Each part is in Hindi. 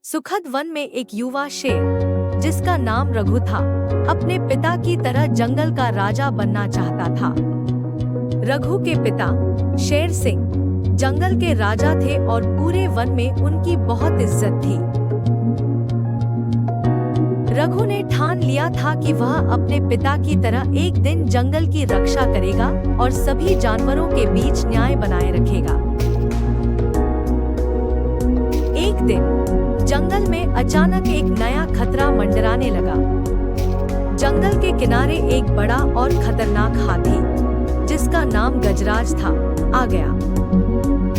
सुखद वन में एक युवा शेर, जिसका नाम रघु था, अपने पिता की तरह जंगल का राजा बनना चाहता था। रघु के पिता शेर सिंह जंगल के राजा थे और पूरे वन में उनकी बहुत इज्जत थी। रघु ने ठान लिया था कि वह अपने पिता की तरह एक दिन जंगल की रक्षा करेगा और सभी जानवरों के बीच न्याय बनाए रखेगा। एक दिन जंगल में अचानक एक नया खतरा मंडराने लगा। जंगल के किनारे एक बड़ा और खतरनाक हाथी, जिसका नाम गजराज था, आ गया।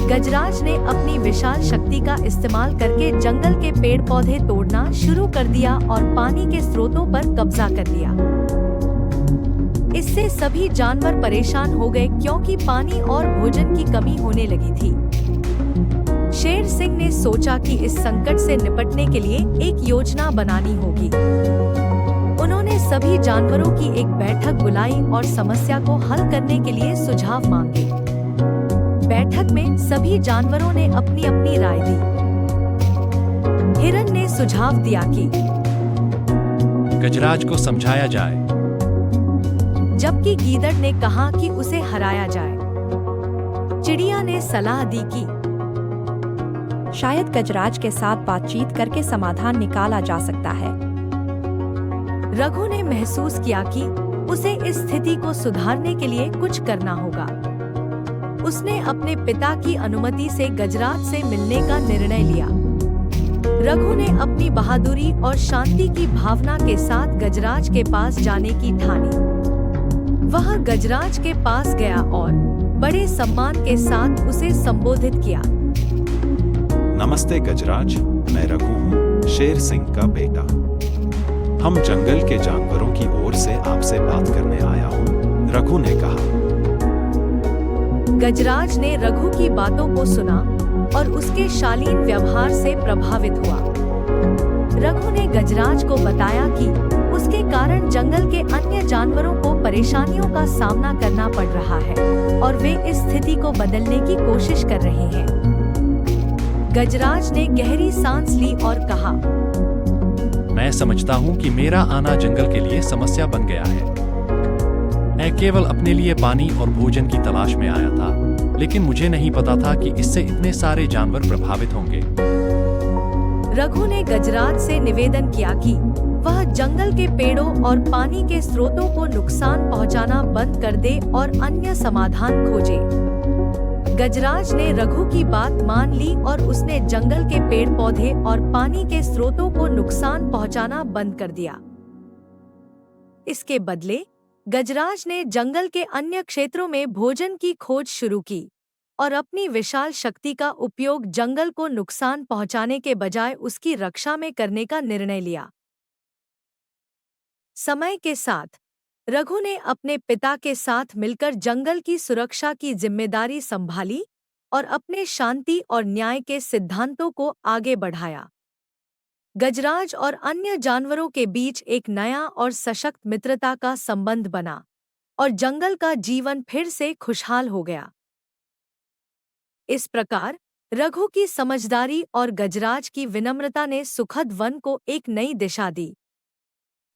गजराज ने अपनी विशाल शक्ति का इस्तेमाल करके जंगल के पेड़ पौधे तोड़ना शुरू कर दिया और पानी के स्रोतों पर कब्जा कर लिया। इससे सभी जानवर परेशान हो गए क्योंकि पानी और भोजन की कमी होने लगी थी। शेर सिंह ने सोचा कि इस संकट से निपटने के लिए एक योजना बनानी होगी। उन्होंने सभी जानवरों की एक बैठक बुलाई और समस्या को हल करने के लिए सुझाव मांगे। बैठक में सभी जानवरों ने अपनी अपनी राय दी। हिरन ने सुझाव दिया कि गजराज को समझाया जाए, जबकि गीदड़ ने कहा कि उसे हराया जाए। चिड़िया ने सलाह दी कि शायद गजराज के साथ बातचीत करके समाधान निकाला जा सकता है। रघु ने महसूस किया कि उसे इस स्थिति को सुधारने के लिए कुछ करना होगा। उसने अपने पिता की अनुमति से गजराज से मिलने का निर्णय लिया। रघु ने अपनी बहादुरी और शांति की भावना के साथ गजराज के पास जाने की ठानी। वह गजराज के पास गया और बड़े सम्मान के साथ उसे संबोधित किया। नमस्ते गजराज, मैं रघु हूँ, शेर सिंह का बेटा। हम जंगल के जानवरों की ओर से आपसे बात करने आया हूँ, रघु ने कहा। गजराज ने रघु की बातों को सुना और उसके शालीन व्यवहार से प्रभावित हुआ। रघु ने गजराज को बताया कि उसके कारण जंगल के अन्य जानवरों को परेशानियों का सामना करना पड़ रहा है और वे इस स्थिति को बदलने की कोशिश कर रहे हैं। गजराज ने गहरी सांस ली और कहा, मैं समझता हूँ कि मेरा आना जंगल के लिए समस्या बन गया है। मैं केवल अपने लिए पानी और भोजन की तलाश में आया था, लेकिन मुझे नहीं पता था कि इससे इतने सारे जानवर प्रभावित होंगे। रघु ने गजराज से निवेदन किया कि वह जंगल के पेड़ों और पानी के स्रोतों को नुकसान पहुंचाना बंद कर दे और अन्य समाधान खोजे। गजराज ने रघु की बात मान ली और उसने जंगल के पेड़ पौधे और पानी के स्रोतों को नुकसान पहुंचाना बंद कर दिया। इसके बदले गजराज ने जंगल के अन्य क्षेत्रों में भोजन की खोज शुरू की और अपनी विशाल शक्ति का उपयोग जंगल को नुकसान पहुंचाने के बजाय उसकी रक्षा में करने का निर्णय लिया। समय के साथ रघु ने अपने पिता के साथ मिलकर जंगल की सुरक्षा की जिम्मेदारी संभाली और अपने शांति और न्याय के सिद्धांतों को आगे बढ़ाया। गजराज और अन्य जानवरों के बीच एक नया और सशक्त मित्रता का संबंध बना और जंगल का जीवन फिर से खुशहाल हो गया। इस प्रकार रघु की समझदारी और गजराज की विनम्रता ने सुखद वन को एक नई दिशा दी।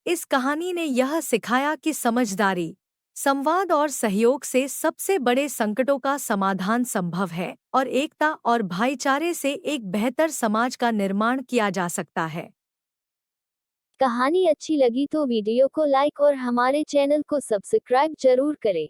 इस कहानी ने यह सिखाया कि समझदारी, संवाद और सहयोग से सबसे बड़े संकटों का समाधान संभव है और एकता और भाईचारे से एक बेहतर समाज का निर्माण किया जा सकता है। कहानी अच्छी लगी तो वीडियो को लाइक और हमारे चैनल को सब्सक्राइब जरूर करें।